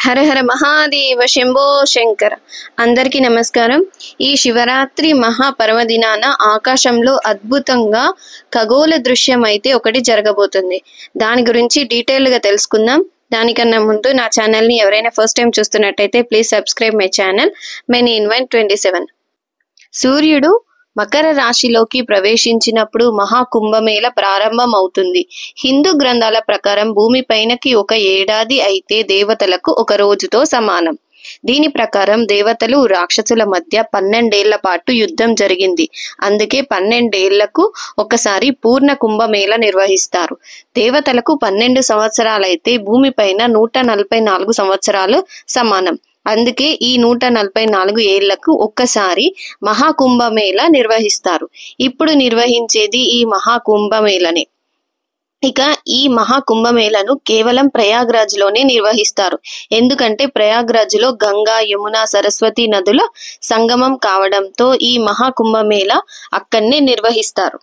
హర హర మహాదేవ శంభో శంకర. అందరికీ నమస్కారం. ఈ శివరాత్రి మహాపర్వదినాన ఆకాశంలో అద్భుతంగా ఖగోళ దృశ్యం అయితే ఒకటి జరగబోతుంది. దాని గురించి డీటెయిల్గా తెలుసుకుందాం. దానికన్నా ముందు నా ఛానల్ని ఎవరైనా ఫస్ట్ టైం చూస్తున్నట్టయితే please subscribe my channel many invite 27. సూర్యుడు మకర రాశిలోకి ప్రవేశించినప్పుడు మహాకుంభమేళ ప్రారంభం అవుతుంది. హిందూ గ్రంథాల ప్రకారం భూమిపైనకి ఒక ఏడాది అయితే దేవతలకు ఒక రోజుతో సమానం. దీని ప్రకారం దేవతలు రాక్షసుల మధ్య 12 ఏళ్ల పాటు యుద్ధం జరిగింది. అందుకే 12 ఏళ్లకు ఒకసారి పూర్ణ కుంభమేళ నిర్వహిస్తారు. దేవతలకు 12 సంవత్సరాలైతే భూమిపైన 144 సంవత్సరాలు సమానం. అందుకే ఈ 144 ఏళ్లకు ఒక్కసారి మహాకుంభమేళ నిర్వహిస్తారు. ఇప్పుడు నిర్వహించేది ఈ మహాకుంభమేళనే. ఇక ఈ మహాకుంభమేళను కేవలం ప్రయాగ్రాజ్ లోనే నిర్వహిస్తారు. ఎందుకంటే ప్రయాగ్రాజ్ లో గంగా, యమున, సరస్వతి నదుల సంగమం కావడంతో ఈ మహాకుంభమేళ అక్కడనే నిర్వహిస్తారు.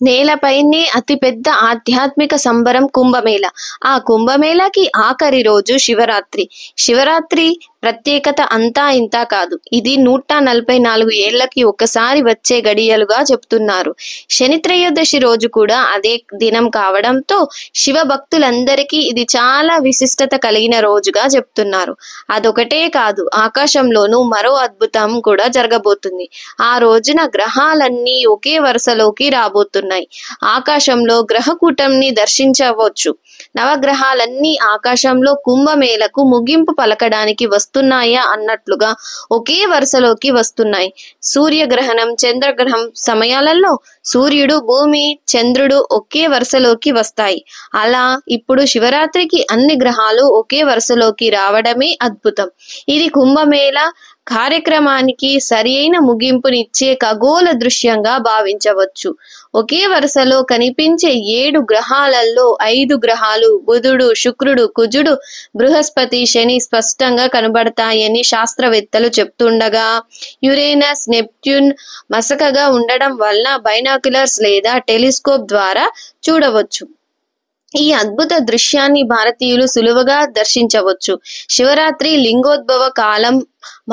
నేలపైనే అతిపెద్ద ఆధ్యాత్మిక సంబరం కుంభమేళ. ఆ కుంభమేళకి ఆఖరి రోజు శివరాత్రి. శివరాత్రి ప్రత్యేకత అంతా ఇంతా కాదు. ఇది 144 ఏళ్లకి ఒకసారి వచ్చే గడియలుగా చెప్తున్నారు. శని త్రయోదశి రోజు కూడా అదే దినం కావడంతో శివ భక్తులందరికీ ఇది చాలా విశిష్టత కలిగిన రోజుగా చెప్తున్నారు. అదొకటే కాదు, ఆకాశంలోనూ మరో అద్భుతం కూడా జరగబోతుంది. ఆ రోజున గ్రహాలన్నీ ఒకే వరుసలోకి రాబోతున్నాయి. ఆకాశంలో గ్రహకూటంని దర్శించవచ్చు. నవగ్రహాలన్నీ ఆకాశంలో కుంభమేళకు ముగింపు పలకడానికి వస్తున్నాయా అన్నట్లుగా ఒకే వరుసలోకి వస్తున్నాయి. సూర్యగ్రహణం, చంద్రగ్రహణం సమయాలలో సూర్యుడు, భూమి, చంద్రుడు ఒకే వరుసలోకి వస్తాయి. అలా ఇప్పుడు శివరాత్రికి అన్ని గ్రహాలు ఒకే వరుసలోకి రావడమే అద్భుతం. ఇది కుంభమేళ కార్యక్రమానికి సరియైన ముగింపునిచ్చే ఖగోళ దృశ్యంగా భావించవచ్చు. ఒకే వరుసలో కనిపించే 7 గ్రహాలలో 5 గ్రహాలు బుధుడు, శుక్రుడు, కుజుడు, బృహస్పతి, శని స్పష్టంగా కనబడతాయని శాస్త్రవేత్తలు చెప్తుండగా యురేనస్, నెప్ట్యూన్ మసకగా ఉండడం వలన బైనాక్యులర్స్ లేదా టెలిస్కోప్ ద్వారా చూడవచ్చు. ఈ అద్భుత దృశ్యాన్ని భారతీయులు సులువుగా దర్శించవచ్చు. శివరాత్రి లింగోద్భవ కాలం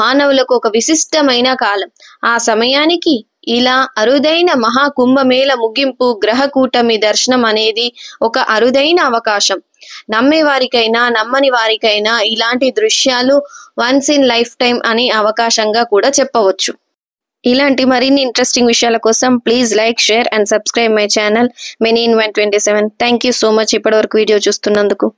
మానవులకు ఒక విశిష్టమైన కాలం. ఆ సమయానికి ఇలా అరుదైన మహాకుంభమేళ ముగింపు, గ్రహకూటమి దర్శనం అనేది ఒక అరుదైన అవకాశం. నమ్మే వారికైనా నమ్మని వారికైనా ఇలాంటి దృశ్యాలు వన్స్ ఇన్ లైఫ్ టైం అనే అవకాశంగా కూడా చెప్పవచ్చు. ఇలాంటి మరిన్ని ఇంట్రెస్టింగ్ విషయాల కోసం please like, share and subscribe my channel many invite 27. Thank you so much ఇప్పటివరకు వీడియో చూస్తున్నందుకు.